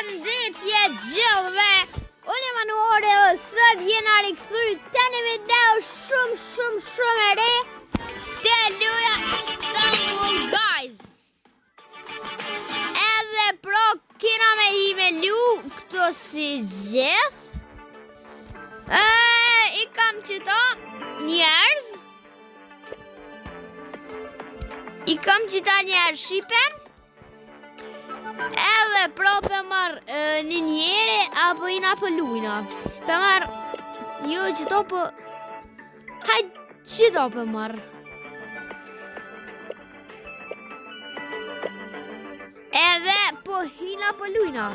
Përshëndetje gjithëve. Unë jam Anuari dhe sot jena rikthyer te një video shumë e re te luja Istanbul guys. Edhe pro kena me hi me lu këto si gjithë. I kam qëto njerëz. I kam qëta njerëz shipen. Edhe pro për marrë një njeri apo ina për lujna. Për marrë jo qëto për... Hajtë qëto për marrë. Edhe për hina për lujna.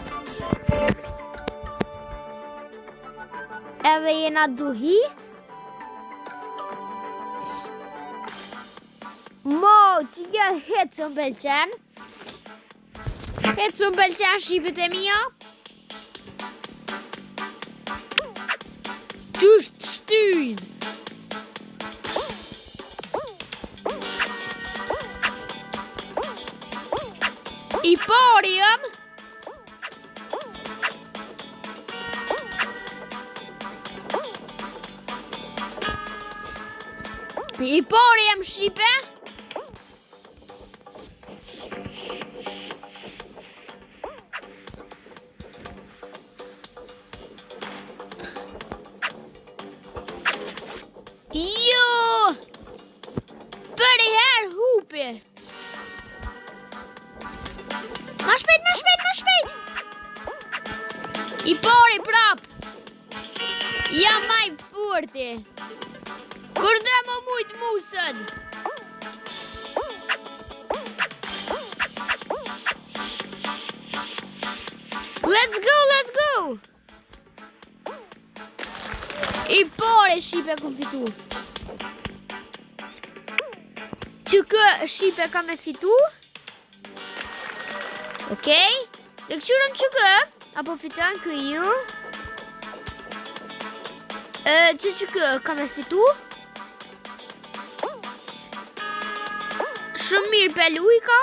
Edhe jena duhi. Mo që kjo hetë së më pëlqen. Hetë së më pëlqen shqipet e mija. Qysht shtyjnë. I pari jëm. I pari jëm shqipe. Jo! Për herë hupi. Ma shpejt. I pari prap. Jam maj furti. Kur dhe më mujt musën. Let's go. I pari shqipe ku fitu. Që kë shqipe ka me fitu. Okej. Dhe këqyrëm që kë. Apo fitan kë ju. Që kë ka me fitu. Shumë mirë pelu i ka.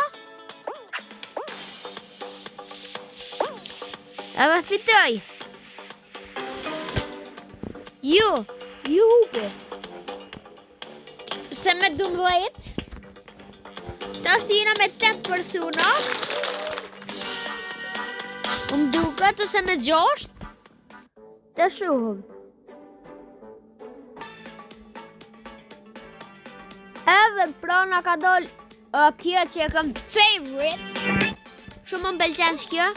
Edhe fitoj. Ju hupe. Se me 12. Ta shtina me 8 persona. Më duket ose me 6. Të shuhëm. Edhe prana ka doll kjo që e kam favorite. Shumë më pëlqen që kjo.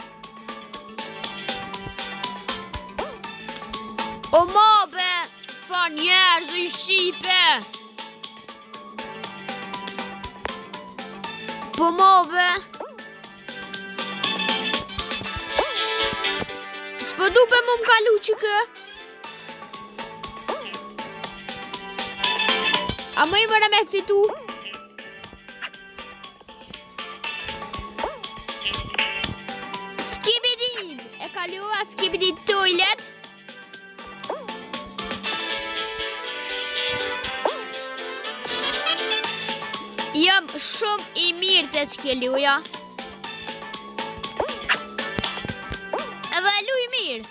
O mobe, fa njerëz i shqipe. Po mobe. S'po dupe më kalu që kë. A më i mëre me fitu. Skibidin. E kalua skibidin toilet. Jam shumë i mirë të që luja. Edhe luj mirë.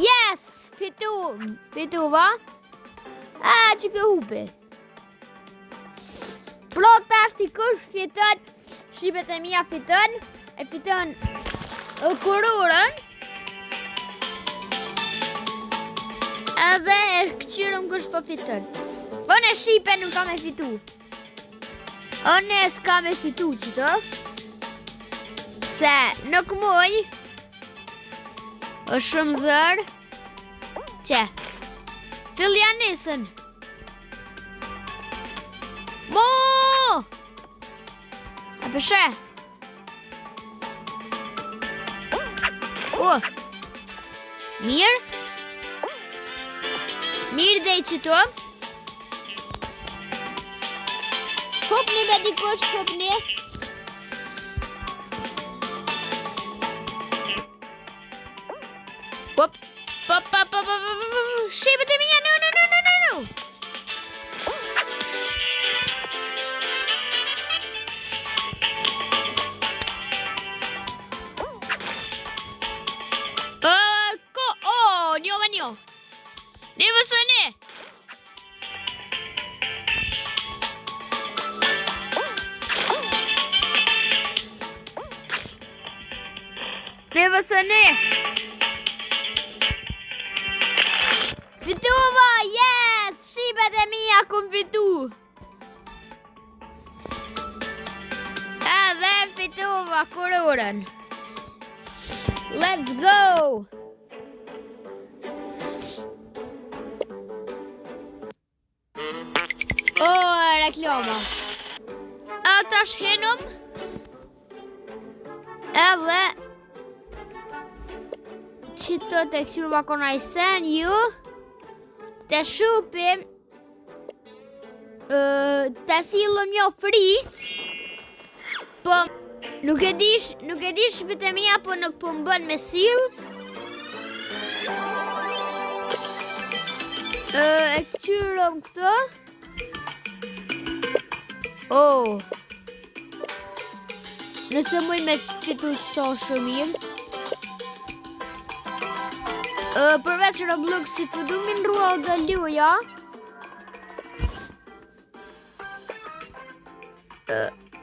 Yes! Fitu va? Që kë hupe. Plot ashtë i kush fitën. Shqipet e mija fitën. E fitën kururën. Edhe e këqyrëm kush po fitën. One shqipe nuk ka me fitu. One s'ka me fitu qëto. Se nuk muj. është shumë zërë. Që? Fill janë nisën. Mo! A përshë? Mirë? Mirë dhe i qëto. Hopni me dikosh, hopni. Hop. Shqipet e mija, no. vësëni. Fituva, yes! Shqipet e mia kum fitu. Edhe fituva kururën. Let's go! Reklama. Ata shhenëm. Edhe qëto të këqyrë bakon I send you. Të shupim. Të sillëm jo free. Po nuk e di shpët e mia, po nuk po mbën me sill. E këqyrëm këto. Oh. Nëse mëj me fitu qëto shumë mirë. Përveç Robloxit të du mi ndrua o dhe luja.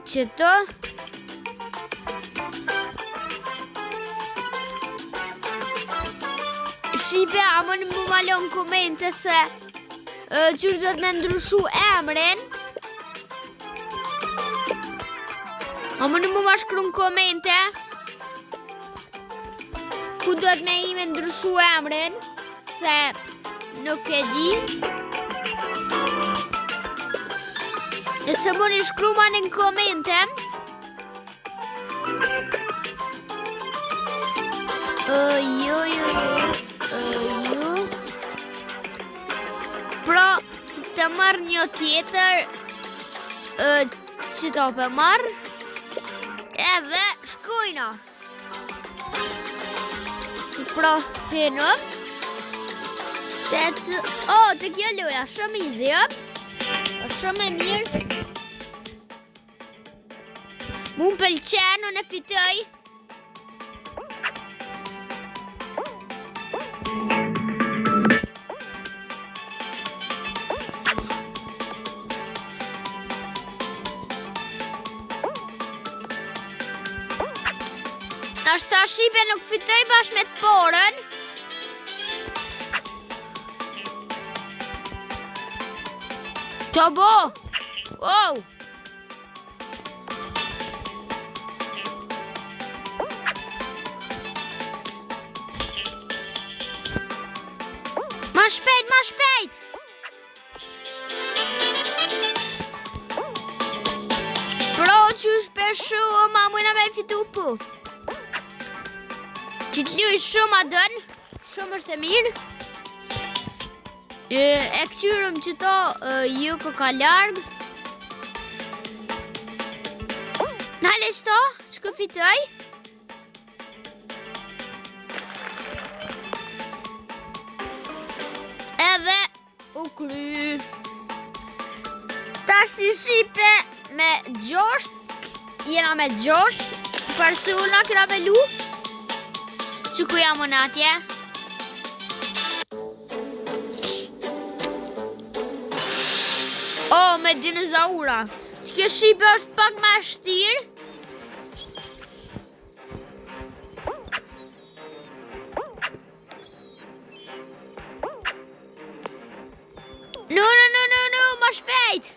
Qëto. Shqipe, a më në më malon komente se qërë do të me ndryshu emrin. A më në më ma shkru në komente ku do të me ime ndryshu emrin, se nuk e di. Nëse më në shkru ma në komente. Pro të marrë një tjetër që do për marrë. Edhe shkojna. Pra, heno. Të kjo loja, shumë easy, shumë e mirë. Mu më pëlqen, unë e fitoj. Ashtë ta Shqipe nuk fitoj bashkë me të porën. Qa bo? Wow! Ma shpejt, ma shpejt! Pro që shpeshu, ma mujna me fitu pu. Që të luj shumë a dënë, shumë është e mirë. E këqyrëm që to ju ka largë. Nale qëto, që ka fitoj. Edhe u kry. Ta si Shqipe me gjosht. Jena me gjosht. Persuna këna me lu. Që ku jam unë atje? Me dinozaura. Që kjo Shqipe është pak ma shtirë. No, ma shpejt.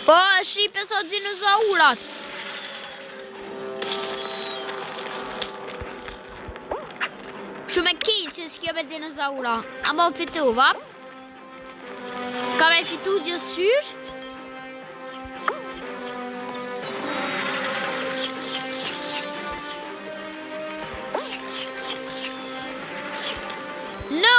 Po, Shqipe sot dinozaurat. Shumë e kitë që shkjo me dinozaura. A më fitu, va? Ka me fitu gjithë qysh? No.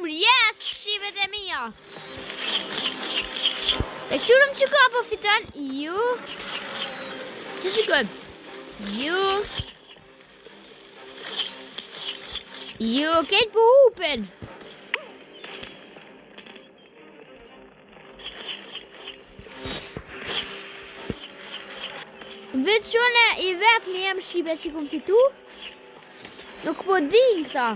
Yes, Shqipe e mia. E qërëm që ka po fitan. Ju. Që qikëm? Ju, këtë po upen. Veç unë I vetë në jem shipe që kom fitu. Nuk po din këta.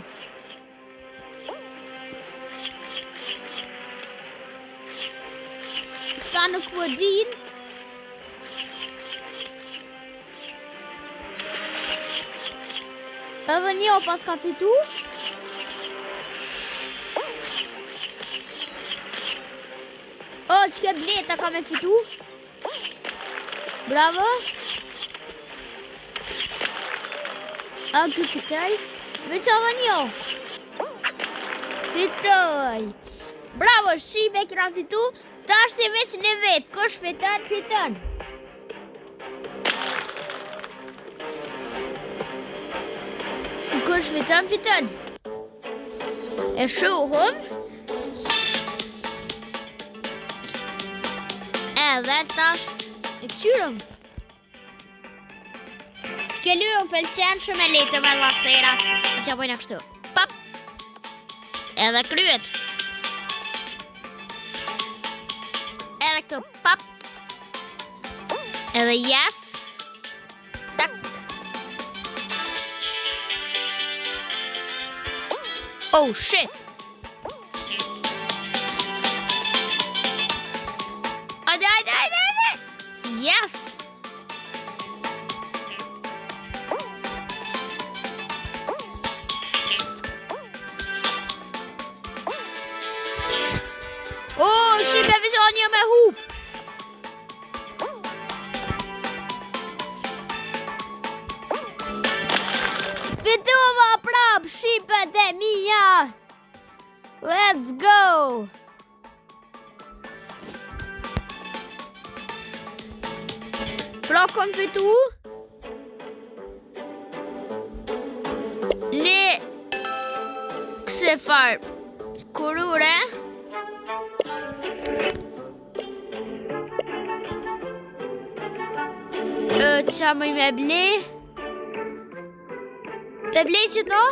Këta nuk po din. Edhe një pas ka fitu. O, që ke bleta ka me fitu. Bravo. A, këtë fitoj. Veç edhe një. Fitoj. Bravo, shipe këra fitu. Ta është I veç në vetë. Kush fiton, fiton. Kush fiton, fiton. E shuhëm. Edhe tash e këqyrëm. Ke lyën pëlqen shumë e letë me lasera. Që bojnë kështu. Pap. Edhe kryet. Edhe këtu. Pap. Edhe yes. Tak. Oh shit. Yes. Oh, shipe vision një me hup. Fitova prap shipet e mia. Let's go. Pra kom fitu në këse farë kurure. Qa mëj me ble. Me ble që to?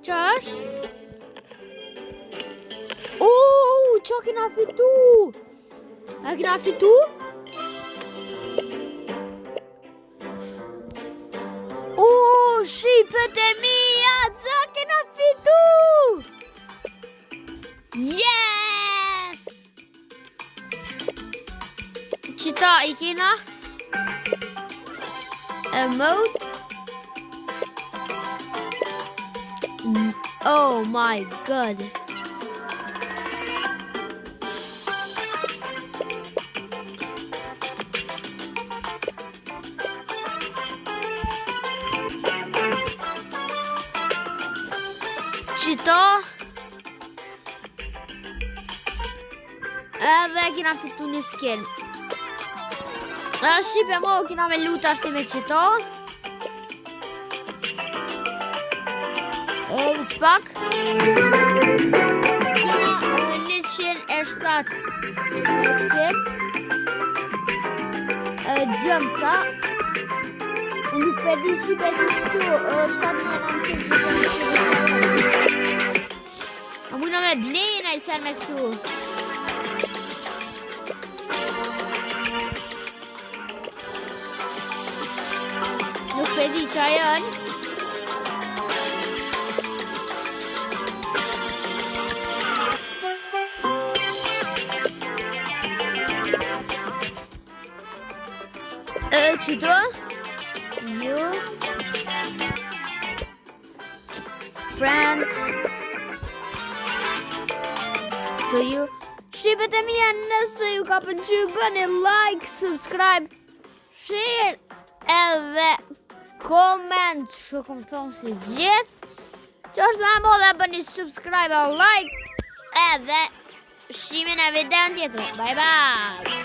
Qa është? Qa kena fitu? A kena fitu? Shipet e mia, qa kena fitu? Yes! Qita I kena? Emote? Oh my god. Qito edhe kina fitu një skin. Shipe mo kina me luta shti me qito. Spak kina 107 gjëmsa. Nuk përdi shipe që shtu 790. A muna me blejnë I sen me këtu. Nuk përdi që ajon. Qëto? Jo. Friend. To ju. Shqipet e mija nëse ju ka pëlqy bëni like, subscribe, share edhe comment që kom thonë si gjithë. Që është me mo dhe bëni subscribe e like edhe shimin e videon tjetër. Bye bye.